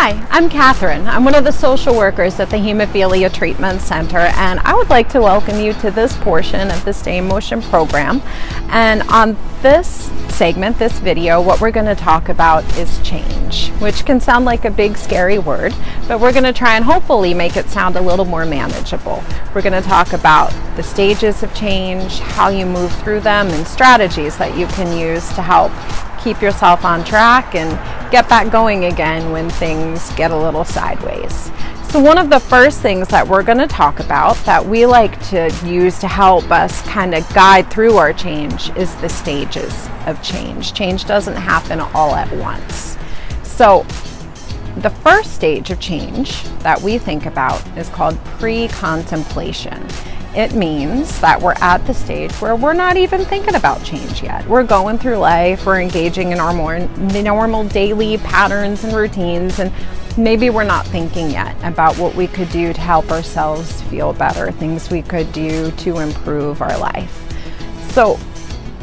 Hi, I'm Katherine. I'm one of the social workers at the Hemophilia Treatment Center, and I would like to welcome you to this portion of the Stay In Motion program. And on this segment, this video, what we're going to talk about is change, which can sound like a big scary word, but we're going to try and hopefully make it sound a little more manageable. We're going to talk about the stages of change, how you move through them, and strategies that you can use to help keep yourself on track and get back going again when things get a little sideways. So one of the first things that we're going to talk about that we like to use to help us kind of guide through our change is the stages of change. Change doesn't happen all at once. So the first stage of change that we think about is called pre-contemplation. It means that we're at the stage where we're not even thinking about change yet. We're going through life, we're engaging in our more normal daily patterns and routines, and maybe we're not thinking yet about what we could do to help ourselves feel better, things we could do to improve our life. So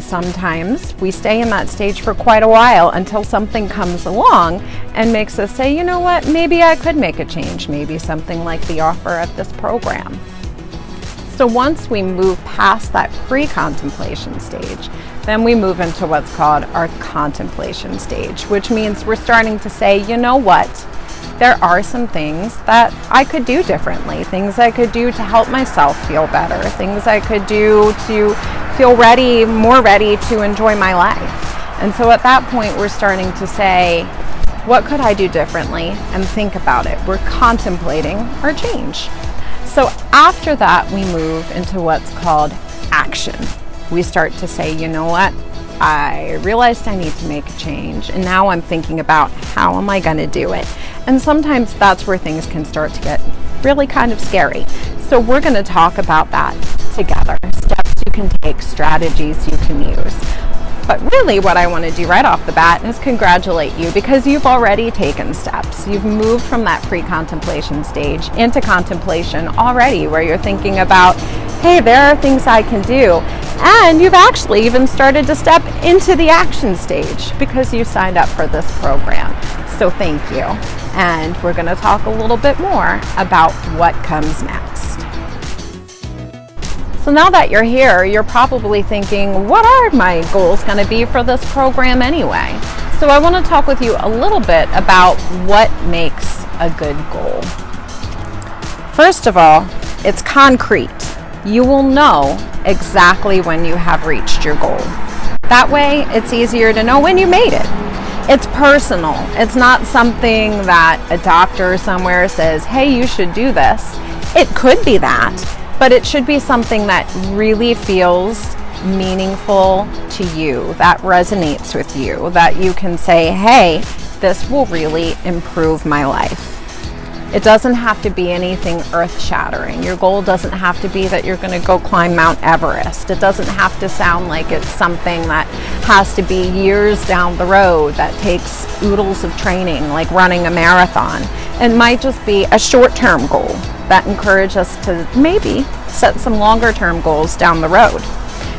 sometimes we stay in that stage for quite a while until something comes along and makes us say, you know what, maybe I could make a change, maybe something like the offer of this program. So once we move past that pre-contemplation stage, then we move into what's called our contemplation stage, which means we're starting to say, you know what, there are some things that I could do differently, things I could do to help myself feel better, things I could do to feel ready, more ready to enjoy my life. And so at that point, we're starting to say, what could I do differently? And think about it. We're contemplating our change. So after that, we move into what's called action. We start to say, you know what, I realized I need to make a change, and now I'm thinking about how am I going to do it. And sometimes that's where things can start to get really kind of scary. So we're going to talk about that together. Steps you can take, strategies you can use. But really what I want to do right off the bat is congratulate you, because you've already taken steps. You've moved from that pre-contemplation stage into contemplation already, where you're thinking about, hey, there are things I can do. And you've actually even started to step into the action stage because you signed up for this program. So thank you. And we're going to talk a little bit more about what comes next. So now that you're here, you're probably thinking, what are my goals going to be for this program anyway? So I want to talk with you a little bit about what makes a good goal. First of all, it's concrete. You will know exactly when you have reached your goal. That way, it's easier to know when you made it. It's personal. It's not something that a doctor somewhere says, hey, you should do this. It could be that. But it should be something that really feels meaningful to you, that resonates with you, that you can say, hey, this will really improve my life. It doesn't have to be anything earth-shattering. Your goal doesn't have to be that you're going to go climb Mount Everest. It doesn't have to sound like it's something that has to be years down the road, that takes oodles of training, like running a marathon. It might just be a short-term goal that encourage us to maybe set some longer term goals down the road.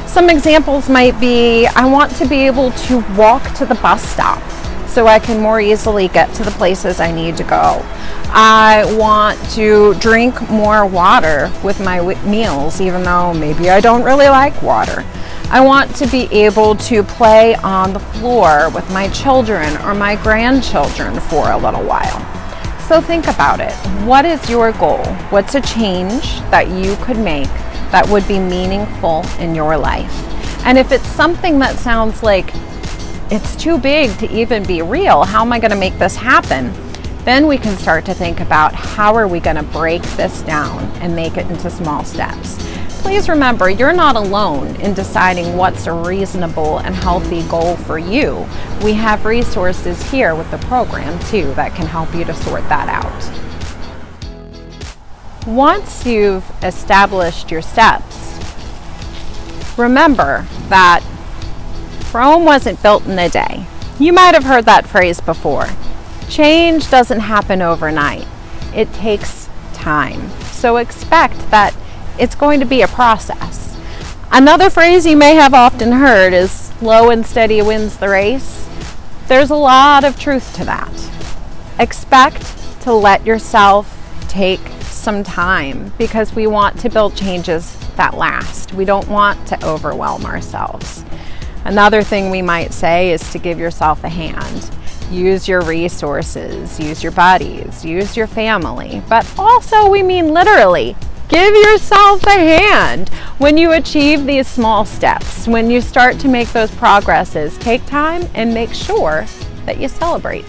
Some examples might be, I want to be able to walk to the bus stop so I can more easily get to the places I need to go. I want to drink more water with my meals, even though maybe I don't really like water. I want to be able to play on the floor with my children or my grandchildren for a little while. So think about it. What is your goal? What's a change that you could make that would be meaningful in your life? And if it's something that sounds like it's too big to even be real, how am I going to make this happen? Then we can start to think about how are we going to break this down and make it into small steps. Please remember, you're not alone in deciding what's a reasonable and healthy goal for you. We have resources here with the program too that can help you to sort that out. Once you've established your steps, remember that Rome wasn't built in a day. You might have heard that phrase before. Change doesn't happen overnight. It takes time. So expect that it's going to be a process. Another phrase you may have often heard is slow and steady wins the race. There's a lot of truth to that. Expect to let yourself take some time because we want to build changes that last. We don't want to overwhelm ourselves. Another thing we might say is to give yourself a hand. Use your resources, use your buddies, use your family, but also we mean literally. Give yourself a hand. When you achieve these small steps, when you start to make those progresses, take time and make sure that you celebrate.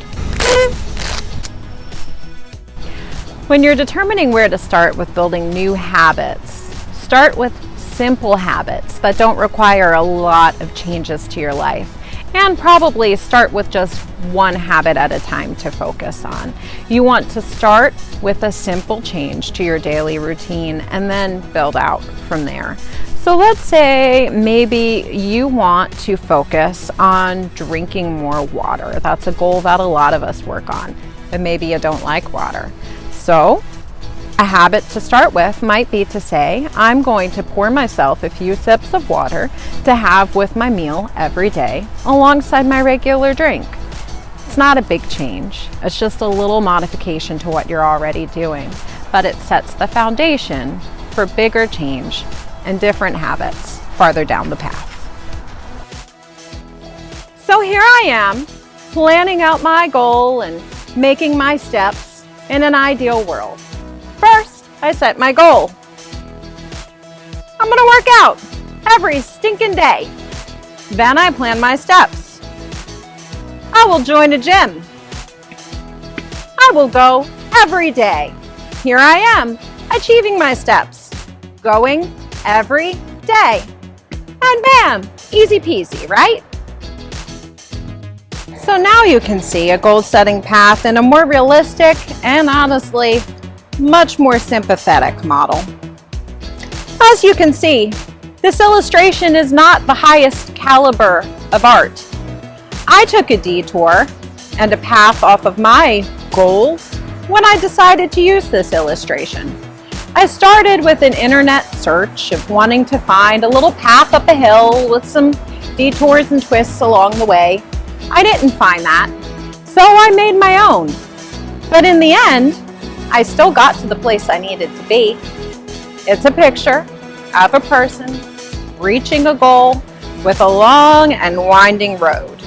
When you're determining where to start with building new habits, start with simple habits that don't require a lot of changes to your life. And probably start with just one habit at a time to focus on. You want to start with a simple change to your daily routine and then build out from there. So let's say maybe you want to focus on drinking more water. That's a goal that a lot of us work on, but maybe you don't like water. So a habit to start with might be to say, I'm going to pour myself a few sips of water to have with my meal every day alongside my regular drink. It's not a big change. It's just a little modification to what you're already doing, but it sets the foundation for bigger change and different habits farther down the path. So here I am, planning out my goal and making my steps in an ideal world. First, I set my goal. I'm gonna work out every stinking day. Then I plan my steps. I will join a gym. I will go every day. Here I am, achieving my steps. Going every day. And bam, easy peasy, right? So now you can see a goal-setting path in a more realistic and honestly, much more sympathetic model. As you can see, this illustration is not the highest caliber of art. I took a detour and a path off of my goals when I decided to use this illustration. I started with an internet search of wanting to find a little path up a hill with some detours and twists along the way. I didn't find that, so I made my own. But in the end, I still got to the place I needed to be. It's a picture of a person reaching a goal with a long and winding road.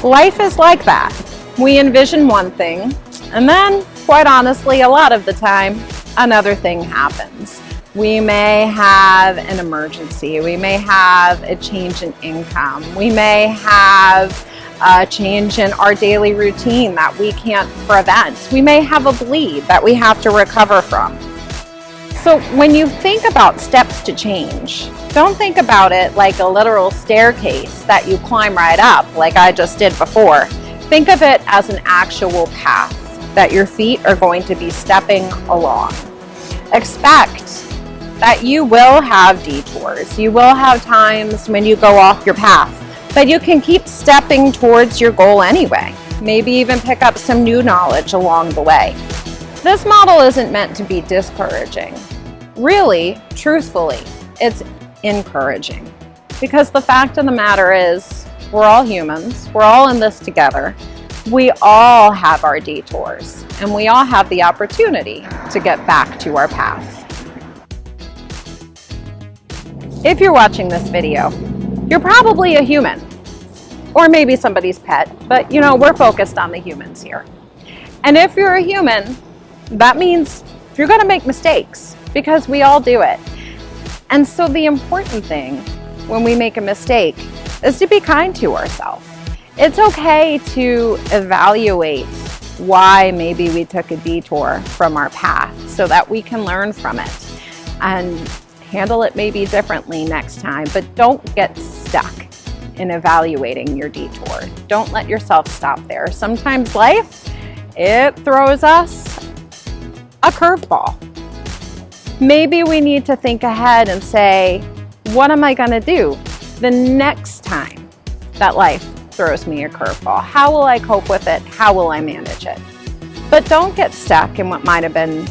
Life is like that. We envision one thing, and then, quite honestly, a lot of the time, another thing happens. We may have an emergency. We may have a change in income. We may have a change in our daily routine that we can't prevent. We may have a bleed that we have to recover from. So when you think about steps to change, don't think about it like a literal staircase that you climb right up like I just did before. Think of it as an actual path that your feet are going to be stepping along. Expect that you will have detours. You will have times when you go off your path, but you can keep stepping towards your goal anyway. Maybe even pick up some new knowledge along the way. This model isn't meant to be discouraging. Really, truthfully, it's encouraging. Because the fact of the matter is, we're all humans. We're all in this together. We all have our detours, and we all have the opportunity to get back to our path. If you're watching this video, you're probably a human, or maybe somebody's pet, but you know, we're focused on the humans here. And if you're a human, that means you're gonna make mistakes, because we all do it. And so the important thing when we make a mistake is to be kind to ourselves. It's okay to evaluate why maybe we took a detour from our path so that we can learn from it and handle it maybe differently next time, but don't get stuck in evaluating your detour. Don't let yourself stop there. Sometimes life, it throws us a curveball. Maybe we need to think ahead and say, what am I gonna do the next time that life throws me a curveball? How will I cope with it? How will I manage it? But don't get stuck in what might have been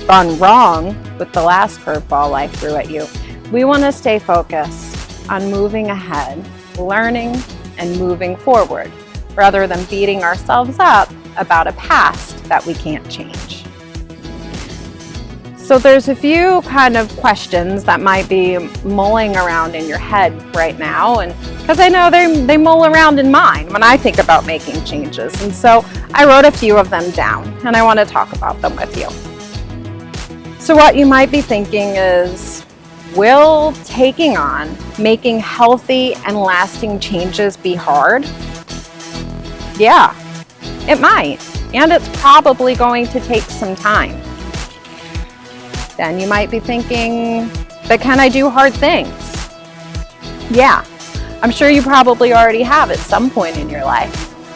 gone wrong with the last curveball life threw at you. We want to stay focused on moving ahead, learning, and moving forward rather than beating ourselves up about a past that we can't change. So there's a few kind of questions that might be mulling around in your head right now, and because I know they mull around in mine when I think about making changes. And so I wrote a few of them down, and I want to talk about them with you. So what you might be thinking is, will taking on making healthy and lasting changes be hard? Yeah, it might, and it's probably going to take some time. Then you might be thinking, but can I do hard things? Yeah, I'm sure you probably already have at some point in your life.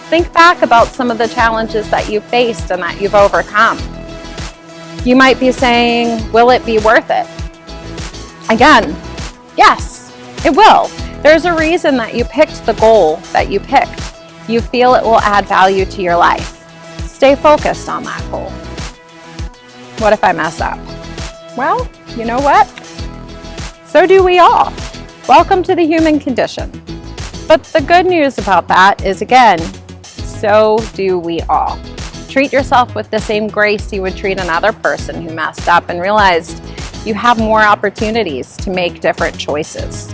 Think back about some of the challenges that you faced and that you've overcome. You might be saying, will it be worth it? Again, yes, it will. There's a reason that you picked the goal that you picked. You feel it will add value to your life. Stay focused on that goal. What if I mess up? Well, you know what? So do we all. Welcome to the human condition. But the good news about that is, again, so do we all. Treat yourself with the same grace you would treat another person who messed up, and realized you have more opportunities to make different choices.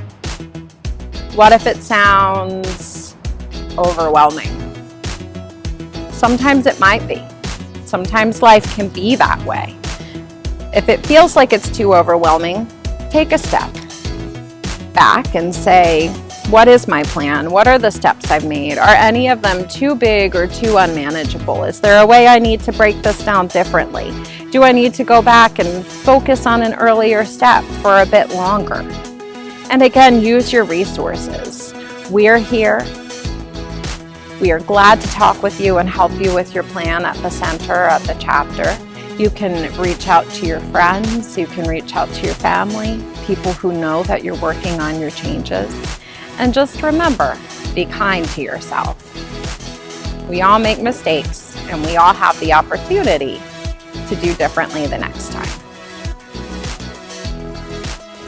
What if it sounds overwhelming? Sometimes it might be. Sometimes life can be that way. If it feels like it's too overwhelming, take a step back and say, what is my plan? What are the steps I've made? Are any of them too big or too unmanageable? Is there a way I need to break this down differently? Do I need to go back and focus on an earlier step for a bit longer? And again, use your resources. We're here. We are glad to talk with you and help you with your plan at the center, at the chapter. You can reach out to your friends, you can reach out to your family, people who know that you're working on your changes. And just remember, be kind to yourself. We all make mistakes, and we all have the opportunity to do differently the next time.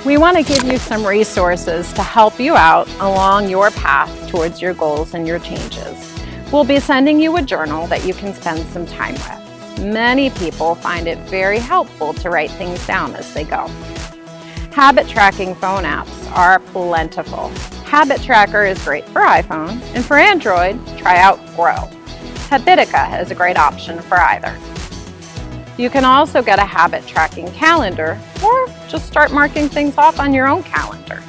We want to give you some resources to help you out along your path towards your goals and your changes. We'll be sending you a journal that you can spend some time with. Many people find it very helpful to write things down as they go. Habit tracking phone apps are plentiful. Habit Tracker is great for iPhone, and for Android, try out Grow. Habitica is a great option for either. You can also get a habit tracking calendar, or just start marking things off on your own calendar.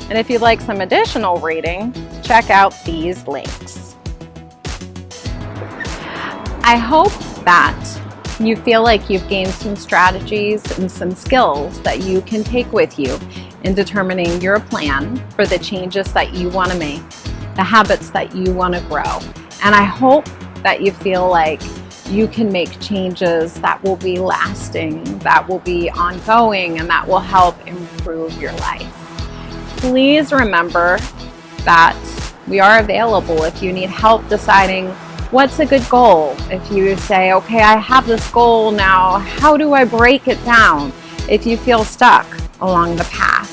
And if you'd like some additional reading, check out these links. I hope that you feel like you've gained some strategies and some skills that you can take with you in determining your plan for the changes that you want to make, the habits that you want to grow. And I hope that you feel like you can make changes that will be lasting, that will be ongoing, and that will help improve your life. Please remember that we are available if you need help deciding what's a good goal. If you say, okay, I have this goal now, how do I break it down? If you feel stuck along the path,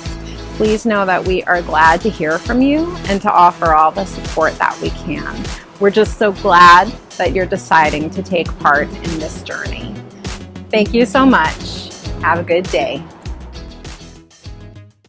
please know that we are glad to hear from you and to offer all the support that we can. We're just so glad that you're deciding to take part in this journey. Thank you so much. Have a good day.